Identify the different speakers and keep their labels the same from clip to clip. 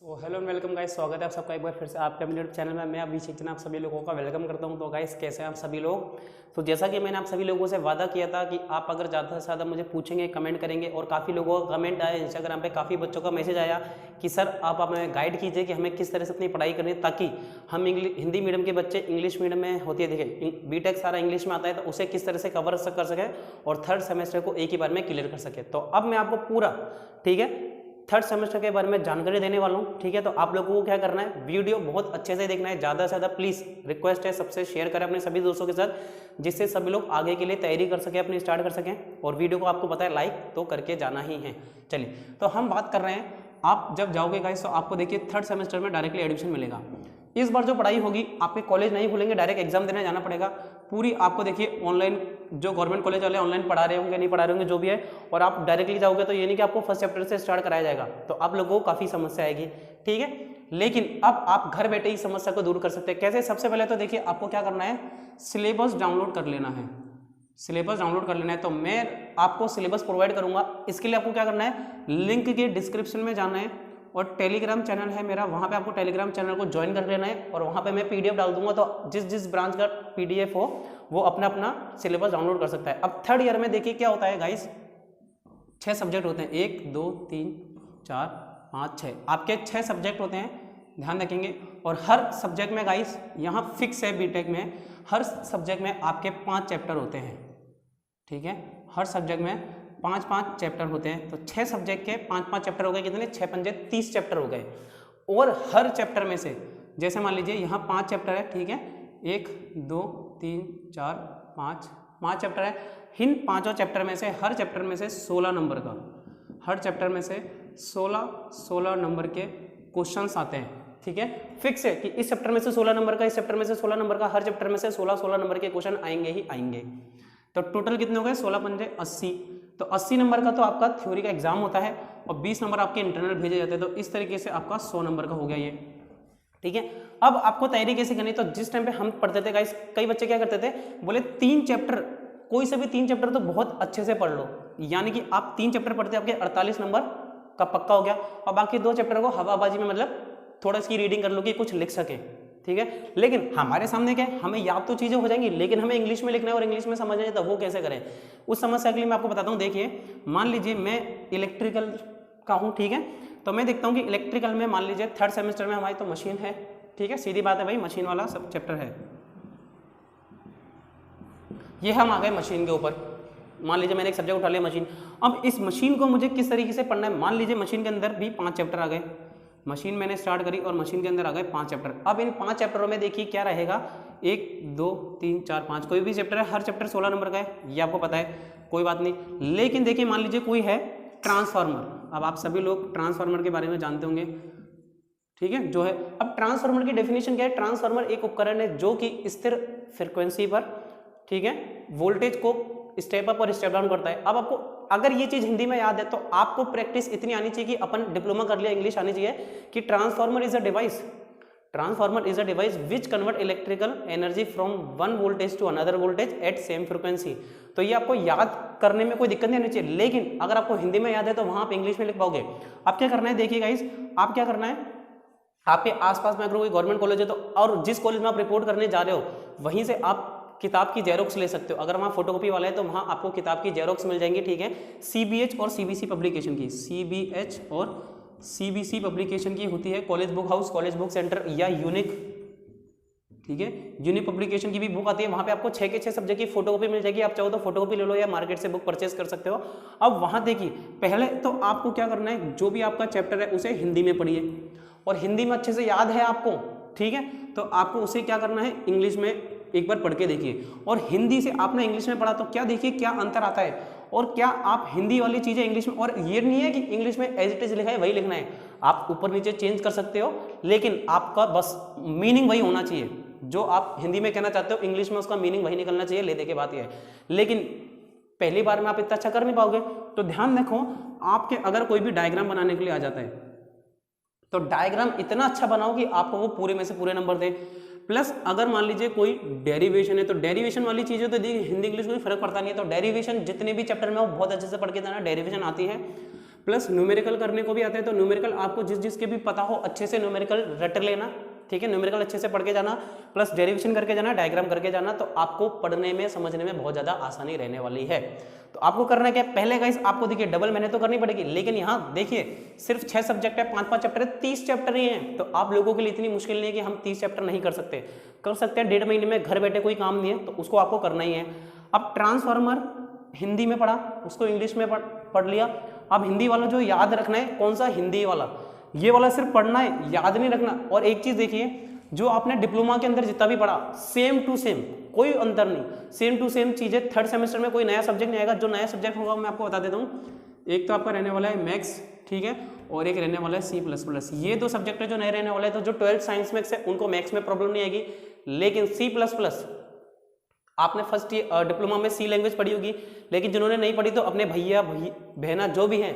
Speaker 1: So hello and welcome guys, स्वागत है आप सबका एक बार फिर से आपके अपने यूट्यूब चैनल में। मैं अभिषेक जैन आप सभी लोगों का वेलकम करता हूं। तो गाइस कैसे हैं आप सभी लोग। तो जैसा कि मैंने आप सभी लोगों से वादा किया था कि आप अगर ज़्यादा से ज़्यादा मुझे पूछेंगे, कमेंट करेंगे, और काफ़ी लोगों का कमेंट आया इंस्टाग्राम पे, काफ़ी बच्चों का मैसेज आया कि सर आप हमें गाइड कीजिए कि हमें किस तरह से अपनी पढ़ाई करनी है ताकि हम हिंदी मीडियम के बच्चे इंग्लिश मीडियम में होती है, देखिए बीटेक सारा इंग्लिश में आता है, तो उसे किस तरह से कवर कर सके और थर्ड सेमेस्टर को एक ही बार में क्लियर कर सके। तो अब मैं आपको पूरा ठीक है थर्ड सेमेस्टर के बारे में जानकारी देने वाला हूँ। ठीक है, तो आप लोगों को क्या करना है, वीडियो बहुत अच्छे से देखना है, ज़्यादा से ज़्यादा प्लीज़ रिक्वेस्ट है सबसे शेयर करें अपने सभी दोस्तों के साथ, जिससे सभी लोग आगे के लिए तैयारी कर सकें, अपनी स्टार्ट कर सकें। और वीडियो को आपको पता है लाइक तो करके जाना ही है। चलिए, तो हम बात कर रहे हैं, आप जब जाओगे गाइस तो आपको देखिए थर्ड सेमेस्टर में डायरेक्टली एडमिशन मिलेगा। इस बार जो पढ़ाई होगी, आपके कॉलेज नहीं खुलेंगे, डायरेक्ट एग्जाम देने जाना पड़ेगा। पूरी आपको देखिए ऑनलाइन, जो गवर्नमेंट कॉलेज वाले ऑनलाइन पढ़ा रहे होंगे, नहीं पढ़ा रहे होंगे, जो भी है, और आप डायरेक्टली जाओगे तो ये नहीं कि आपको फर्स्ट चैप्टर से स्टार्ट कराया जाएगा, तो आप लोगों को काफ़ी समस्या आएगी। ठीक है, लेकिन अब आप घर बैठे ही समस्या को दूर कर सकते हैं। कैसे? सबसे पहले तो देखिए आपको क्या करना है, सिलेबस डाउनलोड कर लेना है। सिलेबस डाउनलोड कर लेना है, तो मैं आपको सिलेबस प्रोवाइड करूंगा। इसके लिए आपको क्या करना है, लिंक के डिस्क्रिप्शन में जाना है, और टेलीग्राम चैनल है मेरा, वहाँ पे आपको टेलीग्राम चैनल को ज्वाइन कर लेना है, और वहाँ पे मैं पीडीएफ डाल दूंगा, तो जिस ब्रांच का पीडीएफ हो वो अपना सिलेबस डाउनलोड कर सकता है। अब थर्ड ईयर में देखिए क्या होता है गाइस, 6 सब्जेक्ट होते हैं, 1 2 3 4 5 6, आपके 6 सब्जेक्ट होते हैं, ध्यान रखेंगे। और हर सब्जेक्ट में गाइस यहाँ फिक्स है, बीटेक में हर सब्जेक्ट में आपके 5 चैप्टर होते हैं। ठीक है, हर सब्जेक्ट में 5 चैप्टर होते हैं, तो 6 सब्जेक्ट के 5 चैप्टर हो गए, कितने, 6 पंजे 30 चैप्टर हो गए। और हर चैप्टर में से, जैसे मान लीजिए यहाँ 5 चैप्टर है, ठीक है, 1 2 3 4 5 चैप्टर है। इन 5 चैप्टर में से, हर चैप्टर में से 16 नंबर का, हर चैप्टर में से 16 नंबर के क्वेश्चंस आते हैं। ठीक है, फिक्स है कि इस चैप्टर में से 16 नंबर का, इस चैप्टर में से 16 नंबर का, हर चैप्टर में से 16 नंबर के क्वेश्चन आएंगे ही आएंगे। तो टोटल कितने हो गए, 16 पंजे 80। तो 80 नंबर का तो आपका थ्योरी का एग्जाम होता है, और 20 नंबर आपके इंटरनल भेजे जाते हैं, तो इस तरीके से आपका 100 नंबर का हो गया ये। ठीक है, अब आपको तैयारी कैसे करनी, तो जिस टाइम पे हम पढ़ते थे गाइस, कई बच्चे क्या करते थे, बोले 3 चैप्टर, कोई से भी 3 चैप्टर तो बहुत अच्छे से पढ़ लो, यानी कि आप 3 चैप्टर पढ़ते आपके 48 नंबर का पक्का हो गया, और बाकी 2 चैप्टर को हवाबाजी में, मतलब थोड़ा इसकी रीडिंग कर लो कि कुछ लिख सके। ठीक है, लेकिन हमारे सामने क्या है, हमें याद तो चीजें हो जाएंगी, लेकिन हमें इंग्लिश में लिखना है और इंग्लिश में समझना है, तो वो कैसे करें, उस समस्या के लिए मैं आपको बताता हूँ। देखिए, मान लीजिए मैं इलेक्ट्रिकल का हूँ, ठीक है, तो मैं देखता हूँ कि इलेक्ट्रिकल में मान लीजिए थर्ड सेमेस्टर में हमारी तो मशीन है। ठीक है, सीधी बात है भाई, मशीन वाला सब चैप्टर है। ये हम आ गए मशीन के ऊपर, मान लीजिए मैंने एक सब्जेक्ट उठा लिया मशीन। अब इस मशीन को मुझे किस तरीके से पढ़ना है, मान लीजिए मशीन के अंदर भी 5 चैप्टर आ गए, मशीन मैंने स्टार्ट करी और मशीन के अंदर आ गए 5 चैप्टर। अब इन 5 चैप्टरों में देखिए क्या रहेगा, 1 2 3 4 5, कोई भी चैप्टर है, हर चैप्टर 16 नंबर का है, ये आपको पता है, कोई बात नहीं। लेकिन देखिए मान लीजिए कोई है ट्रांसफार्मर, अब आप सभी लोग ट्रांसफार्मर के बारे में जानते होंगे। ठीक है, जो है, अब ट्रांसफार्मर की डेफिनेशन क्या है, ट्रांसफार्मर एक उपकरण है जो कि स्थिर फ्रिक्वेंसी पर, ठीक है, वोल्टेज को स्टेप अप और स्टेप डाउन करता है। अब आपको अगर ये चीज हिंदी में याद है तो आपको प्रैक्टिस इतनी आनी चाहिए कि अपन डिप्लोमा कर लिया, इंग्लिश आनी चाहिए कि transformer is a device which convert electrical energy from one voltage to another voltage at same frequency. तो ये आपको याद करने में कोई दिक्कत नहीं आनी चाहिए, लेकिन अगर आपको हिंदी में याद है तो वहां आप इंग्लिश में लिख पाओगे। अब क्या करना है, देखिए गाइस, आप क्या करना है, आपके आसपास में अगर कोई गवर्नमेंट कॉलेज है तो, और जिस कॉलेज में आप रिपोर्ट करने जा रहे हो वहीं से आप किताब की जेरोक्स ले सकते हो। अगर वहाँ फोटोकॉपी वाला है तो वहाँ आपको किताब की जेरोक्स मिल जाएंगी। ठीक है, सीबीएच और सीबीसी पब्लिकेशन की, सीबीएच और सीबीसी पब्लिकेशन की होती है, college book house, college book centre या यूनिक। ठीक है, यूनिक पब्लिकेशन की भी बुक आती है, वहाँ पे आपको 6 के 6 सब्जेक्ट की फोटोकॉपी मिल जाएगी। आप चाहो तो फोटोकॉपी ले लो या मार्केट से बुक परचेज कर सकते हो। अब वहाँ देखिए, पहले तो आपको क्या करना है, जो भी आपका चैप्टर है उसे हिंदी में पढ़िए, और हिंदी में अच्छे से याद है आपको, ठीक है, तो आपको उसे क्या करना है, इंग्लिश में एक बार पढ़ के देखिए। और हिंदी से आपने इंग्लिश में पढ़ा तो क्या देखिए क्या अंतर आता है, और क्या आप हिंदी वाली चीजें इंग्लिश में, और ये नहीं है कि इंग्लिश में एज इट इज लिखा है वही लिखना है, आप ऊपर नीचे चेंज कर सकते हो, लेकिन आपका बस मीनिंग वही होना चाहिए, जो आप हिंदी में कहना चाहते हो इंग्लिश में उसका मीनिंग वही निकलना चाहिए। ले दे के बात यह है, लेकिन पहली बार में आप इतना अच्छा कर नहीं पाओगे। तो ध्यान रखो, आपके अगर कोई भी डायग्राम बनाने के लिए आ जाता है तो डायग्राम इतना अच्छा बनाओ कि आपको वो पूरे में से पूरे नंबर दे। प्लस अगर मान लीजिए कोई डेरिवेशन है तो डेरिवेशन वाली चीज़ें तो देखिए हिंदी इंग्लिश कोई फर्क पड़ता नहीं है, तो डेरिवेशन जितने भी चैप्टर में वो बहुत अच्छे से पढ़ के देना, डेरिवेशन आती है। प्लस न्यूमेरिकल करने को भी आते हैं, तो न्यूमेरिकल आपको जिसके भी पता हो अच्छे से न्यूमेरिकल रट लेना, ठीक है, न्यूमेरिकल अच्छे से पढ़ के जाना, प्लस डेरिवेशन करके जाना, डायग्राम करके जाना, तो आपको पढ़ने में समझने में बहुत ज़्यादा आसानी रहने वाली है। तो आपको करना क्या है, पहले गाइस आपको देखिए डबल मेहनत तो करनी पड़ेगी, लेकिन यहाँ देखिए सिर्फ 6 सब्जेक्ट है, 5-5 चैप्टर है, 30 चैप्टर ही हैं, तो आप लोगों के लिए इतनी मुश्किल नहीं है कि हम 30 चैप्टर नहीं कर सकते, कर सकते हैं 1.5 महीने में, घर बैठे कोई काम नहीं है, तो उसको आपको करना ही है। अब ट्रांसफार्मर हिंदी में पढ़ा, उसको इंग्लिश में पढ़ लिया। अब हिंदी वाला जो याद रखना है, कौन सा, हिंदी वाला, ये वाला सिर्फ पढ़ना है, याद नहीं रखना। और एक चीज देखिए, जो आपने डिप्लोमा के अंदर जितना भी पढ़ा सेम टू सेम, कोई अंतर नहीं, सेम टू सेम चीजें, थर्ड सेमेस्टर में कोई नया सब्जेक्ट नहीं आएगा। जो नया सब्जेक्ट होगा मैं आपको बता देता हूँ, एक तो आपका रहने वाला है मैथ्स, ठीक है, और एक रहने वाला है C++। ये 2 सब्जेक्ट है जो नए रहने वाले हैं। तो जो 12th साइंस मैथ्स है उनको मैथ्स में प्रॉब्लम नहीं आएगी, लेकिन C++ आपने फर्स्ट डिप्लोमा में C लैंग्वेज पढ़ी होगी, लेकिन जिन्होंने नहीं पढ़ी तो अपने भैया बहना जो भी हैं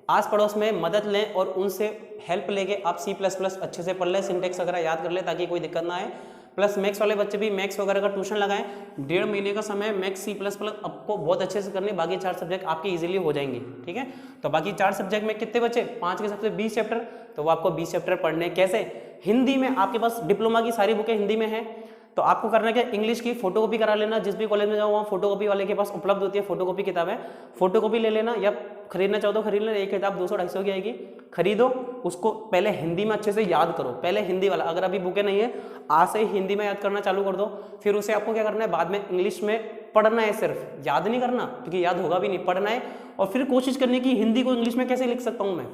Speaker 1: आस पड़ोस में मदद लें और उनसे हेल्प लेके आप C++ अच्छे से पढ़ लें, सिंटेक्स वगैरह याद कर लें ताकि कोई दिक्कत ना आए। प्लस मैथ्स वाले बच्चे भी मैथ्स वगैरह का ट्यूशन लगाएं, 1.5 महीने का समय मैथ्स C++ आपको बहुत अच्छे से करने, बाकी 4 सब्जेक्ट आपके इजीली हो जाएंगे, ठीक है। तो बाकी 4 सब्जेक्ट में कितने बचे, 5 के सबसे 20 चैप्टर, तो वो आपको 20 चैप्टर पढ़ने कैसे, हिंदी में। आपके पास डिप्लोमा की सारी बुकें हिंदी में है, तो आपको करना क्या, इंग्लिश की फोटोकॉपी करा लेना, जिस भी कॉलेज में जाओ वहाँ फोटोकॉपी वाले के पास उपलब्ध होती है फोटोकॉपी किताबें, फोटोकॉपी ले लेना, या खरीदना चाहो तो खरीद लेना, एक किताब 200-250 की आएगी, खरीदो, उसको पहले हिंदी में अच्छे से याद करो, पहले हिंदी वाला, अगर अभी बुकें नहीं है आज से ही हिंदी में याद करना चालू कर दो, फिर उसे आपको क्या करना है, बाद में इंग्लिश में पढ़ना है, सिर्फ याद नहीं करना क्योंकि याद होगा भी नहीं, पढ़ना है। और फिर कोशिश करनी कि हिंदी को इंग्लिश में कैसे लिख सकता हूँ मैं,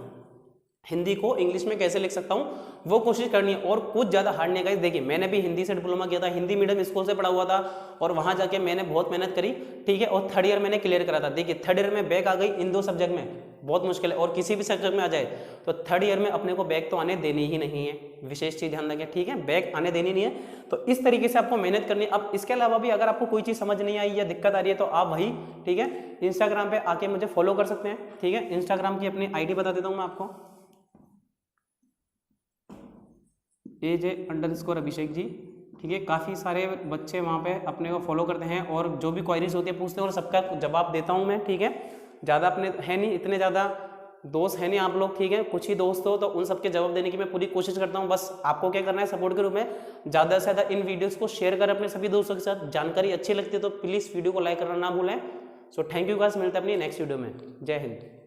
Speaker 1: हिंदी को इंग्लिश में कैसे लिख सकता हूँ वो कोशिश करनी है, और कुछ ज़्यादा हार्ड नहीं। गाइस देखिए मैंने भी हिंदी से डिप्लोमा किया था, हिंदी मीडियम स्कूल से पढ़ा हुआ था, और वहाँ जाके मैंने बहुत मेहनत करी, ठीक है, और 3rd ईयर मैंने क्लियर करा था। देखिए 3rd ईयर में बैक आ गई इन 2 सब्जेक्ट में, बहुत मुश्किल है, और किसी भी सब्जेक्ट में आ जाए तो 3rd ईयर में अपने को बैक तो आने देनी ही नहीं है, विशेष चीज़ ध्यान रखें, ठीक है, बैक आने देनी नहीं है। तो इस तरीके से आपको मेहनत करनी है। अब इसके अलावा भी अगर आपको कोई चीज़ समझ नहीं आई या दिक्कत आ रही है तो आप वही, ठीक है, इंस्टाग्राम पे आके मुझे फॉलो कर सकते हैं, ठीक है। इंस्टाग्राम की अपनी ID बता देता हूँ मैं आपको, AJ_ अभिषेक जी, ठीक है। काफ़ी सारे बच्चे वहाँ पे अपने को फॉलो करते हैं और जो भी क्वारीज होती है पूछते हैं और सबका जवाब देता हूँ मैं, ठीक है। ज़्यादा अपने है नहीं, इतने ज़्यादा दोस्त है नहीं आप लोग, ठीक है, कुछ ही दोस्त हो, तो उन सबके जवाब देने की मैं पूरी कोशिश करता हूँ। बस आपको क्या करना है, सपोर्ट के रूप में ज़्यादा से ज़्यादा इन वीडियोज़ को शेयर करें अपने सभी दोस्तों के साथ। जानकारी अच्छी लगती है तो प्लीज़ वीडियो को लाइक करना ना भूलें। सो थैंक यू गाइस, मिलते हैं अपनी नेक्स्ट वीडियो में। जय हिंद।